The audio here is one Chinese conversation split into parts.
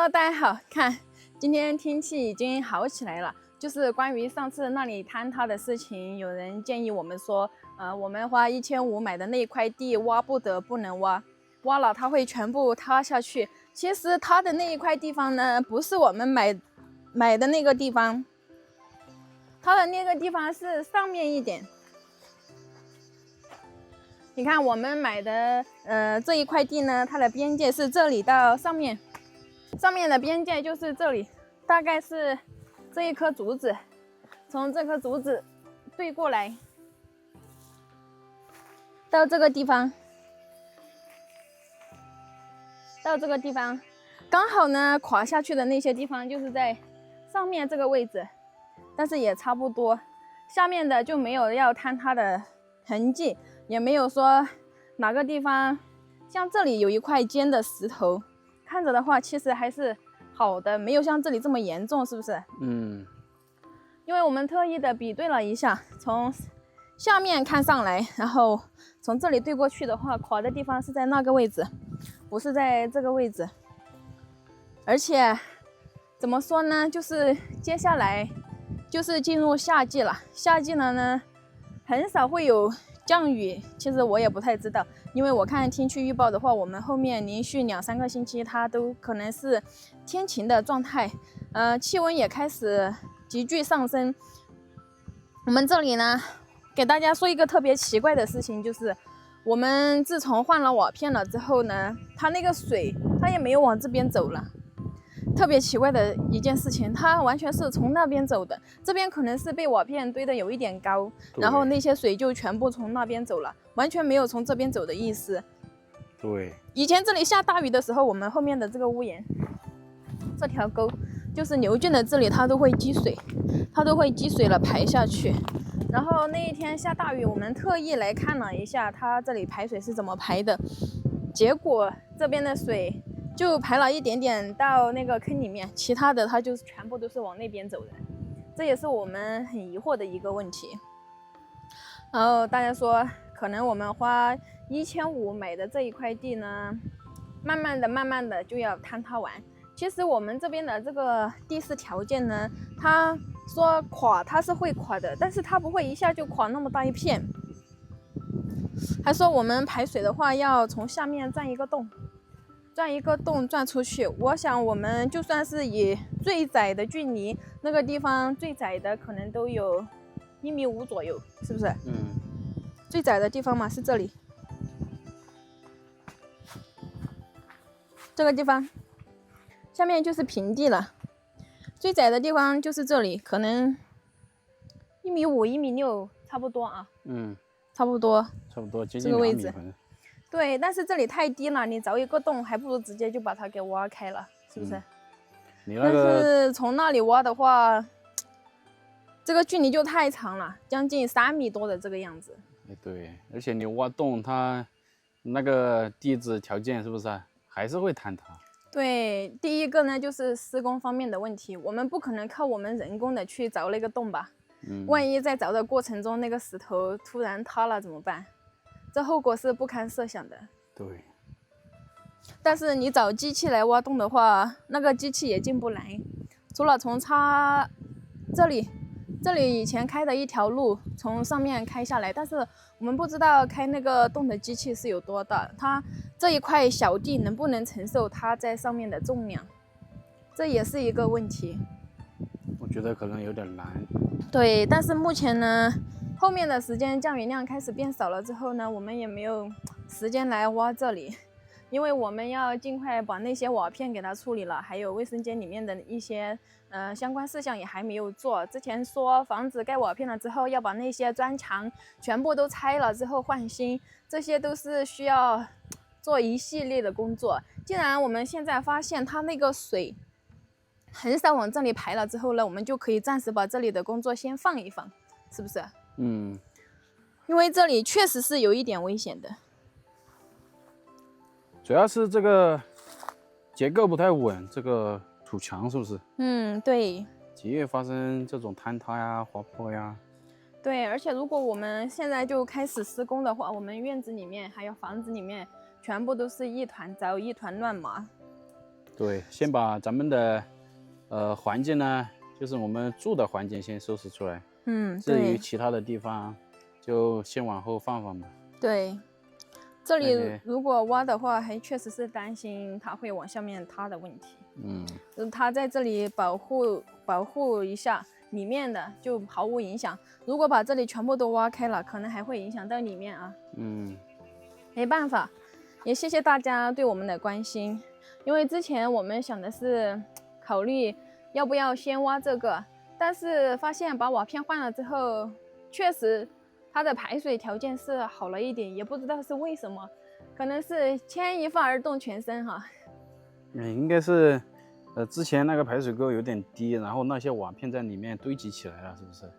Hello， 大家好，看今天天气已经好起来了。就是關於上次那裡坍塌的事情，有人建議我們說，我們花1500買的那一塊地挖不得，不能挖，挖了它會全部塌下去。其實它的那一塊地方呢，不是我們買的那個地方，它的那個地方是上面一點。你看我們買的這一塊地呢，它的邊界是這裡到上面，上面的邊界就是這裡，大概是這一棵竹子，從這棵竹子對過來到這個地方，到這個地方，剛好呢垮下去的那些地方就是在上面這個位置，但是也差不多，下面的就沒有要坍塌的痕跡。也沒有說哪個地方，像這裡有一塊尖的石頭，看着的話其實還是好的，沒有像這裡這麼嚴重，是不是？嗯。因為我們特意的比對了一下，從下面看上來，然後從這裡對過去的話，垮的地方是在那個位置，不是在這個位置。而且怎麼說呢？就是接下來就是進入夏季了，夏季了呢，很少會有降雨，其實我也不太知道，因為我看天氣預報的話，我們後面連續2-3個星期它都可能是天晴的狀態，氣溫也開始急劇上升。我們這裡呢，給大家說一個特別奇怪的事情，就是我們自從換了瓦片了之後呢，它那個水它也沒有往這邊走了。特別奇怪的一件事情，它完全是從那邊走的，這邊可能是被瓦片堆的有一點高，然後那些水就全部從那邊走了，完全沒有從這邊走的意思。对，以前這裡下大雨的時候，我們後面的這個屋檐，這條溝就是牛圈的這裡，它都會積水，它都會積水了排下去。然後那一天下大雨，我們特意來看了一下它這裡排水是怎麼排的，結果這邊的水就排了一點點到那個坑裡面，其他的它就全部都是往那邊走的，這也是我們很疑惑的一個問題。然後大家說，可能我們花1500買的這一塊地呢，慢慢的就要坍塌完。其實我們這邊的這個地勢條件呢，它說垮它是會垮的，但是它不會一下就垮那麼大一片。還說我們排水的話，要從下面鑽一個洞。鑽一個洞鑽出去，我想我們就算是以最窄的距離，那個地方最窄的可能都有1.5米左右，是不是？嗯。最窄的地方嘛是這裡，這個地方，下面就是平地了。最窄的地方就是這裡，可能1.5米、1.6米差不多啊。嗯。差不多。差不多接近2米。这個位置。对，但是這裡太低了，你鑿一個洞，還不如直接就把它給挖開了，是不是？你那個，但是從那裡挖的話，這個距離就太長了，將近3米多的這個樣子。對，而且你挖洞，它那個地質條件是不是還是會坍塌？對，第一個呢就是施工方面的問題，我們不可能靠我們人工的去鑿那個洞吧？萬一在鑿的過程中那個石頭突然塌了怎麼辦？這後果是不堪設想的。對。但是你找機器來挖洞的話，那個機器也進不來，除了從這裡以前開的一條路從上面開下來，但是我們不知道開那個洞的機器是有多大，它這一塊小地能不能承受它在上面的重量，這也是一個問題。我覺得可能有點難。對，但是目前呢，後面的時間降雨量開始變少了之後呢，我們也沒有時間來挖這裡，因為我們要盡快把那些瓦片給它處理了，還有衛生間裡面的一些相關事項也還沒有做。之前說房子蓋瓦片了之後要把那些磚牆全部都拆了之後換新，這些都是需要做一系列的工作。既然我們現在發現它那個水很少往這裡排了之後呢，我們就可以暫時把這裡的工作先放一放，是不是？嗯，因為這裡確實是有一點危險的，主要是這個結構不太穩，這個土牆是不是？嗯，對，極易發生這種坍塌呀、滑坡呀。對，而且如果我們現在就開始施工的話，我們院子裡面還有房子裡面全部都是一團糟、一團亂麻。对，先把咱們的環境呢，就是我們住的環境先收拾出來。至於其他的地方，就先往後放放吧。對，這裡如果挖的話，還確實是擔心它會往下面塌的問題。它在這裡保護一下裡面的，就毫無影響。如果把這裡全部都挖開了，可能還會影響到裡面啊。沒辦法，也謝謝大家對我們的關心。因為之前我們想的是考慮要不要先挖這個，但是發現把瓦片換了之後，確實它的排水條件是好了一點，也不知道是為什麼，可能是牽一髮而動全身哈。應該是之前那個排水溝有點低，然後那些瓦片在裡面堆積起來了，是不是？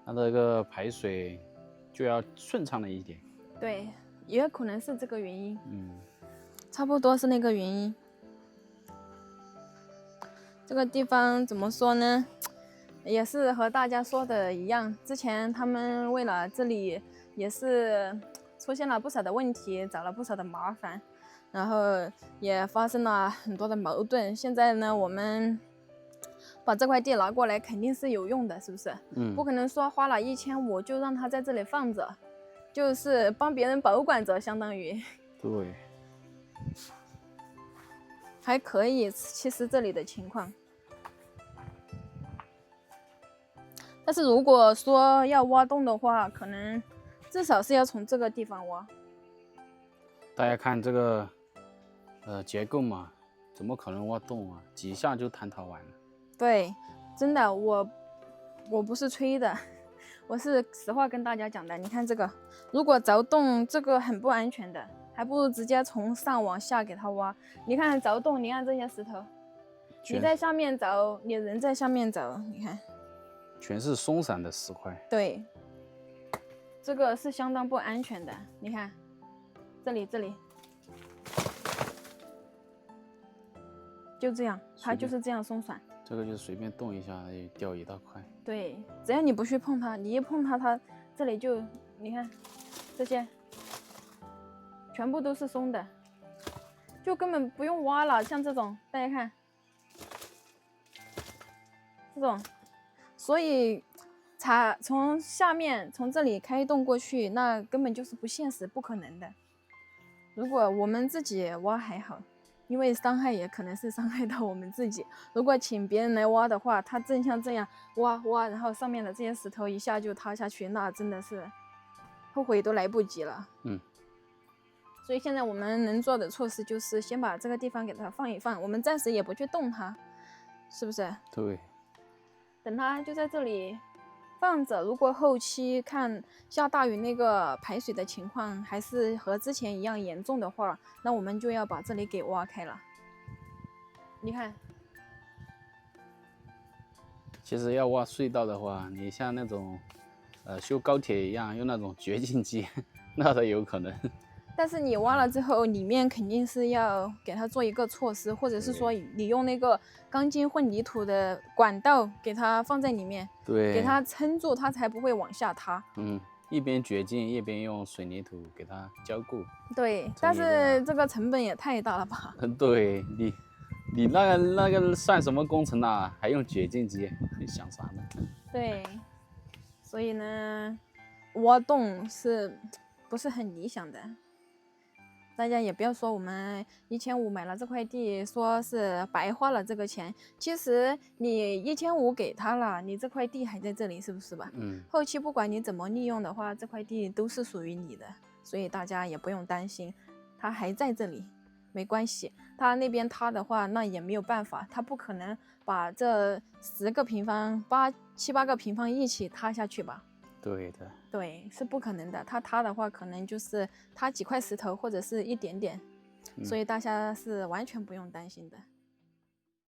它這個排水就要順暢了一點。對，也可能是這個原因。差不多是那個原因。這個地方怎麼說呢？也是和大家說的一樣，之前他們為了這裡也是出現了不少的問題，找了不少的麻煩，然後也發生了很多的矛盾。現在呢，我們把這塊地拿過來肯定是有用的，是不是？不可能說花了1500就讓它在這裡放着，就是幫別人保管着，相當於。對。還可以，其實這裡的情況。但是如果說要挖洞的話，可能至少是要從這個地方挖。大家看這個結構嘛，怎麼可能挖洞啊？幾下就坍塌完了。對，真的，我不是吹的，我是實話跟大家講的。你看這個，如果鑿洞，這個很不安全的。還不如直接從上往下給它挖。你看鑿洞，你看這些石頭，你在下面鑿，你人在下面鑿，你看，全是鬆散的石塊。對，這個是相當不安全的。你看，這裡，就這樣，它就是這樣鬆散。這個就隨便動一下，也掉一大塊。對，只要你不去碰它，你一碰它，它這裡就，你看這些。全部都是鬆的，就根本不用挖了。像這種，大家看，這種，所以從下面從這裡開洞過去，那根本就是不現實，不可能的。如果我們自己挖還好，因為傷害也可能是傷害到我們自己。如果請別人來挖的話，他正像這樣挖，然後上面的這些石頭一下就塌下去，那真的是後悔都來不及了。所以現在我們能做的措施就是先把這個地方給它放一放，我們暫時也不去動它，是不是？對。等它就在這裡放着，如果後期看下大雨那個排水的情況還是和之前一樣嚴重的話，那我們就要把這裡給挖開了。你看，其實要挖隧道的話，你像那種修高鐵一樣用那種掘進機，那才有可能。但是你挖了之後，裡面肯定是要給它做一個措施，或者是說你用那個鋼筋混凝土的管道給它放在裡面，对，給它撐住，它才不會往下塌。一邊掘進一邊用水泥土給它澆固。對，但是這個成本也太大了吧？對，你那個算什麼工程啊？還用掘進機，想啥呢？對，所以呢，挖洞是不是很理想的？大家也不要說我們1500買了這塊地，說是白花了這個錢。其實你1500給他了，你這塊地還在這裡，是不是吧？後期不管你怎麼利用的話，這塊地都是屬於你的，所以大家也不用擔心，它還在這裡，沒關係。它那邊塌的話，那也沒有辦法，它不可能把這10個平方、7、8個平方一起塌下去吧？對的，对，是不可能的。它塌的話，可能就是塌幾塊石頭或者是一點點，所以大家是完全不用擔心的。